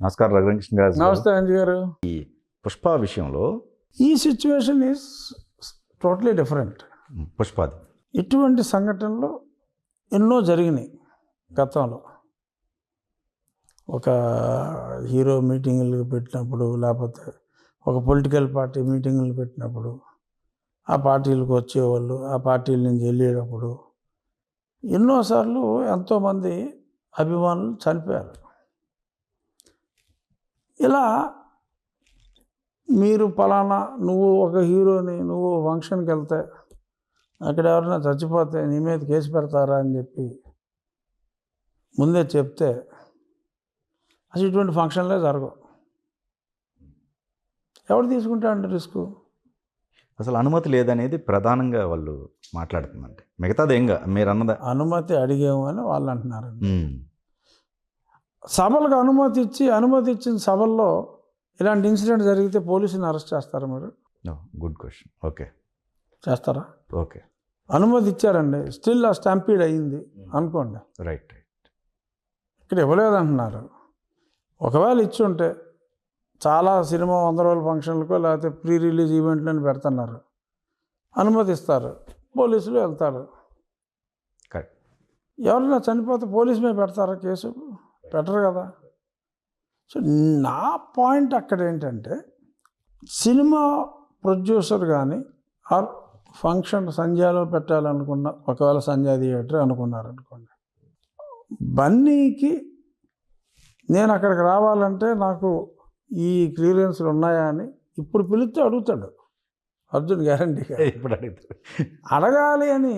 నమస్కారం రఘురామకృష్ణ గారు. నమస్తే అంజీ గారు. ఈ పుష్ప విషయంలో ఈ సిచ్యువేషన్ ఈజ్ టోటలీ డిఫరెంట్. పుష్పాది ఇటువంటి సంఘటనలు ఎన్నో జరిగినాయి గతంలో. ఒక హీరో మీటింగులు పెట్టినప్పుడు, లేకపోతే ఒక పొలిటికల్ పార్టీ మీటింగులు పెట్టినప్పుడు, ఆ పార్టీలకు వచ్చేవాళ్ళు, ఆ పార్టీల నుంచి వెళ్ళేటప్పుడు ఎన్నోసార్లు ఎంతోమంది అభిమానులు చనిపోయారు. ఇలా మీరు పలానా నువ్వు ఒక హీరోని, నువ్వు ఫంక్షన్కి వెళ్తే అక్కడ ఎవరైనా చచ్చిపోతే నీ మీద కేసు పెడతారా అని చెప్పి ముందే చెప్తే అసలు ఇటువంటి ఫంక్షన్లే జరగవు. ఎవరు తీసుకుంటారంటే రిస్క్? అసలు అనుమతి లేదనేది ప్రధానంగా వాళ్ళు మాట్లాడుతుందండి. మిగతాది ఏంగా మీరు అన్నదా అనుమతి అడిగాము అని వాళ్ళు అంటున్నారండి. సభలకు అనుమతి ఇచ్చిన సభల్లో ఇలాంటి ఇన్సిడెంట్ జరిగితే పోలీసుని అరెస్ట్ చేస్తారా మీరు? Good question. ఓకే, చేస్తారా? ఓకే, అనుమతి ఇచ్చారండి, స్టిల్ ఆ స్టాంపీడ్ అయ్యింది అనుకోండి, రైట్. ఇక్కడ ఇవ్వలేదంటున్నారు. ఒకవేళ ఇచ్చి ఉంటే చాలా సినిమా 100 రోజుల ఫంక్షన్లకో లేకపోతే ప్రీ రిలీజ్ ఈవెంట్లని పెడుతున్నారు, అనుమతిస్తారు, పోలీసులు వెళ్తారు. కరెక్ట్. ఎవరైనా చనిపోతే పోలీసు మీద పెడతారా కేసు? పెట్టరు కదా. సో నా పాయింట్ అక్కడ ఏంటంటే, సినిమా ప్రొడ్యూసర్ కానీ ఆర్ ఫంక్షన్ సంధ్యాలో పెట్టాలనుకున్న, ఒకవేళ సంధ్యా థియేటర్ అనుకున్నారనుకోండి, బన్నీకి నేను అక్కడికి రావాలంటే నాకు ఈ క్లియరెన్స్లు ఉన్నాయా అని ఇప్పుడు పిలిస్తే అడుగుతాడు అర్జున్, గ్యారంటీగా. ఇప్పుడు అడుగుతాడు. అడగాలి అని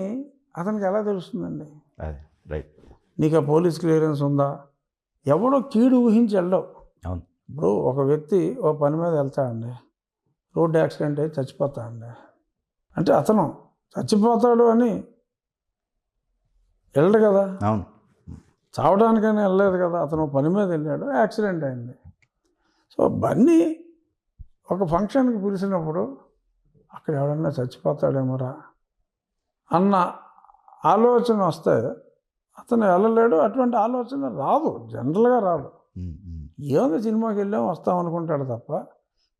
అతనికి ఎలా తెలుస్తుందండి? రైట్. నీకు ఆ పోలీస్ క్లియరెన్స్ ఉందా? ఎవడో కీడు ఊహించి వెళ్ళవు. అవును. ఇప్పుడు ఒక వ్యక్తి ఓ పని మీద వెళ్తాడండి, రోడ్డు యాక్సిడెంట్ అయ్యి చచ్చిపోతాడండి. అంటే అతను చచ్చిపోతాడు అని వెళ్ళడు కదా. అవును. చావడానికైనా వెళ్ళలేదు కదా, అతను పని మీద వెళ్ళాడు, యాక్సిడెంట్ అయింది. సో బన్నీ ఒక ఫంక్షన్కి పిలిచినప్పుడు అక్కడ ఎవడన్నా చచ్చిపోతాడేమోరా అన్న ఆలోచన వస్తే అతను వెళ్ళలేడు. అటువంటి ఆలోచన రాదు, జనరల్గా రాదు. ఏదో సినిమాకి వెళ్ళాం వస్తాం అనుకుంటాడు తప్ప,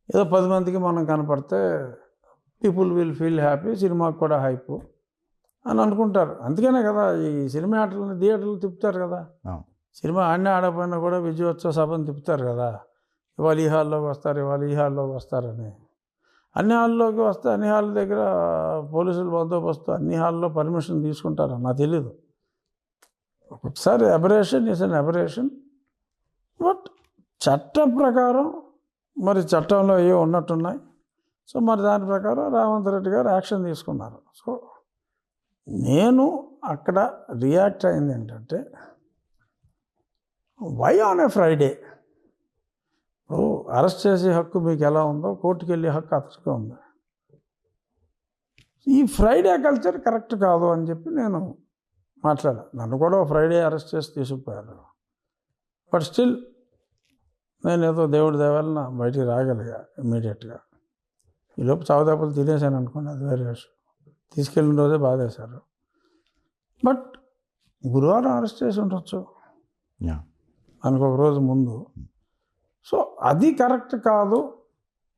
ఏదో 10 మందికి మనం కనపడితే పీపుల్ విల్ ఫీల్ హ్యాపీ, సినిమాకి కూడా హైప్ అని అనుకుంటారు. అందుకనే కదా ఈ సినిమా థియేటర్లు తిప్పుతారు కదా. సినిమా ఆడకపోయినా కూడా విజయోత్సవ సభను తిప్పుతారు కదా. ఇవాళ ఈ హాల్లోకి వస్తారు, ఇవాళ ఈ హాల్లోకి వస్తారని. అన్ని హాల్లోకి వస్తే అన్ని హాల్ దగ్గర పోలీసులు బందోబస్తు, అన్ని హాల్లో పర్మిషన్ తీసుకుంటారు నాకు తెలీదు. ఒక్కొక్కసారి aberration is an aberration. But చట్టం ప్రకారం మరి చట్టంలో ఏ ఉన్నట్టున్నాయి. సో మరి దాని ప్రకారం రేవంత్ రెడ్డి గారు యాక్షన్ తీసుకున్నారు. సో నేను అక్కడ రియాక్ట్ అయింది ఏంటంటే, వై ఆన్ ఏ ఫ్రైడే? ఇప్పుడు అరెస్ట్ చేసే హక్కు మీకు ఎలా ఉందో కోర్టుకు వెళ్ళే హక్కు అతనికి ఉంది. ఈ ఫ్రైడే కల్చర్ కరెక్ట్ కాదు అని చెప్పి నేను మాట్లాడాను. నన్ను కూడా ఫ్రైడే అరెస్ట్ చేసి తీసుకుపోయారు. బట్ స్టిల్ నేను ఏదో దేవుడి దేవాలన బయటికి రాగలిగా ఇమ్మీడియట్గా. ఈలోపు చావుదాపులు తినేసాను అనుకోండి, అది వేరే విషయం. తీసుకెళ్ళిన రోజే బాధేశారు. బట్ గురువారం అరెస్ట్ చేసి ఉండొచ్చు మనకు ఒక రోజు ముందు. సో అది కరెక్ట్ కాదు.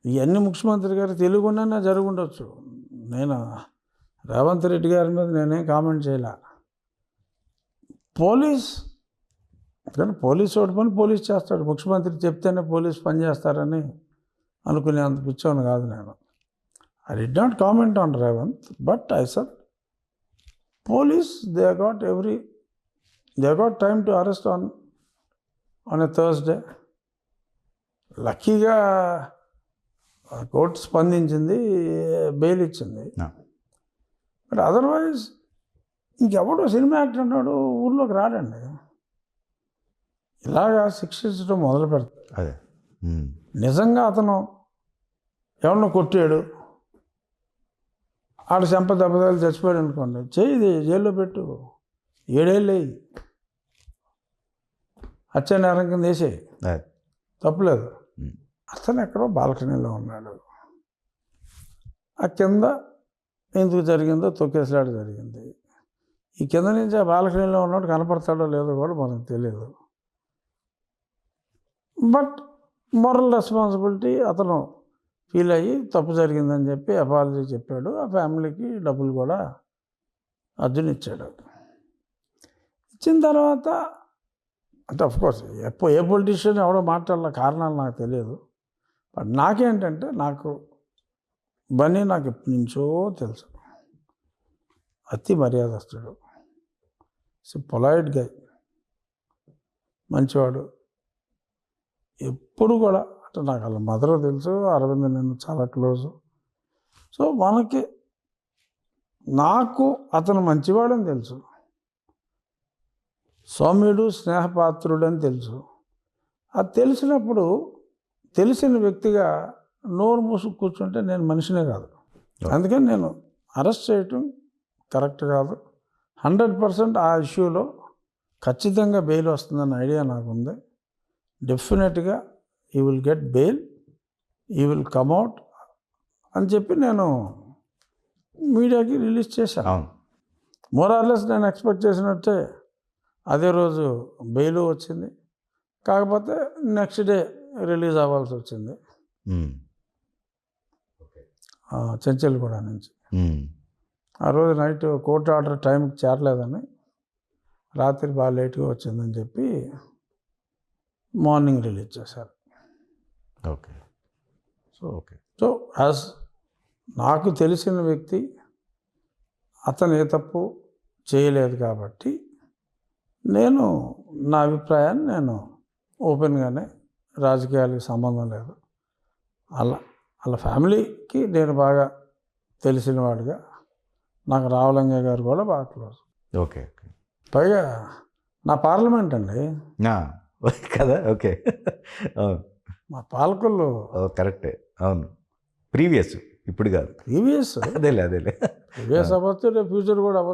ఇవన్నీ ముఖ్యమంత్రి గారు తెలియకుండానే జరిగి ఉండొచ్చు. నేను రేవంత్ రెడ్డి గారి మీద నేనేం కామెంట్ చేయలే. కానీ పోలీసు ఒకటి పని పోలీస్ చేస్తాడు. ముఖ్యమంత్రి చెప్తేనే పోలీసు పని చేస్తారని అనుకునే అంత పిచ్చోను కాదు నేను. I did not comment on Revanth, but I said police, they got time to arrest on a Thursday. లక్కీగా కోర్టు స్పందించింది, బెయిల్ ఇచ్చింది. బట్ అదర్వైజ్ ఇంకెవడో సినిమా యాక్టర్ అన్నాడు ఊళ్ళోకి రాడండి. ఇలాగా శిక్షించడం మొదలు పెడతాడు. అదే నిజంగా అతను ఎవరినో కొట్టాడు, ఆడ చెంప దెబ్బతలు చచ్చిపోయాడు అనుకోండి, చేయి జైల్లో పెట్టు, 7 ఏళ్ళు అయ్యి హత్య నేరం కింద వేసేయి, తప్పులేదు. అతను ఎక్కడో బాల్కనీలో ఉన్నాడు, ఆ కింద ఎందుకు జరిగిందో తొక్కేసలాట జరిగింది. ఈ కింద నుంచి ఆ బాల్కనీలో ఉన్నాడు కనపడతాడో లేదో కూడా మనకు తెలియదు. బట్ మొరల్ రెస్పాన్సిబిలిటీ అతను ఫీల్ అయ్యి తప్పు జరిగిందని చెప్పి అపాలజీ చెప్పాడు. ఆ ఫ్యామిలీకి డబ్బులు కూడా అర్జున్ ఇచ్చాడు. ఇచ్చిన తర్వాత అంటే అఫ్కోర్స్ ఏ పొలిటీషియన్ ఎవడో మాట్లాడాల కారణాలు నాకు తెలియదు. బట్ నాకేంటంటే బన్నీ నాకు ఎప్పటి నుంచో తెలుసు. అతి మర్యాదస్తుడు, పొలైట్ గై, మంచివాడు. ఎప్పుడు కూడా అంటే నాకు వాళ్ళ మదర్ తెలుసు, అరవింద్ నేను చాలా క్లోజు. సో నాకు అతను మంచివాడని తెలుసు, సౌమ్యుడు స్నేహపాత్రుడు అని తెలుసు. అది తెలిసినప్పుడు తెలిసిన వ్యక్తిగా నోరు మూసుకు కూర్చుంటే నేను మనిషినే కాదు. అందుకని నేను అరెస్ట్ చేయటం కరెక్ట్ కాదు. 100% ఆ ఇష్యూలో ఖచ్చితంగా బెయిల్ వస్తుందన్న ఐడియా నాకు ఉంది. డెఫినెట్గా ఈ విల్ గెట్ బెయిల్, ఈ విల్ కమ్ అవుట్ అని చెప్పి నేను మీడియాకి రిలీజ్ చేశాను. అవును. మోరార్లెస్ నేను ఎక్స్పెక్ట్ చేసినట్టే అదే రోజు బెయిల్ వచ్చింది. కాకపోతే నెక్స్ట్ డే రిలీజ్ అవ్వాల్సి వచ్చింది చెంచల్గూడ నుంచి. ఆ రోజు నైట్ కోర్టు ఆర్డర్ టైంకి చేరలేదని, రాత్రి బాగా లేట్గా వచ్చిందని చెప్పి మార్నింగ్ రిలీజ్ చేశారు. ఓకే. సో యాజ్ నాకు తెలిసిన వ్యక్తి అతను ఏ తప్పు చేయలేదు కాబట్టి నేను నా అభిప్రాయాన్ని నేను ఓపెన్గానే, రాజకీయాలకు సంబంధం లేదు, వాళ్ళ ఫ్యామిలీకి నేను బాగా తెలిసిన వాడిగా, నాకు రావలింగ గారు కూడా బాగా క్లోజ్. ఓకే. పైగా నా పార్లమెంట్ అండి కదా. ఓకే. అవును, మా పాలకులు కరెక్టే. అవును, ప్రీవియస్, ఇప్పుడు కాదు. ప్రీవియస్ అదేలే అవ్వచ్చు, రేపు ఫ్యూచర్ కూడా అవ్వచ్చు.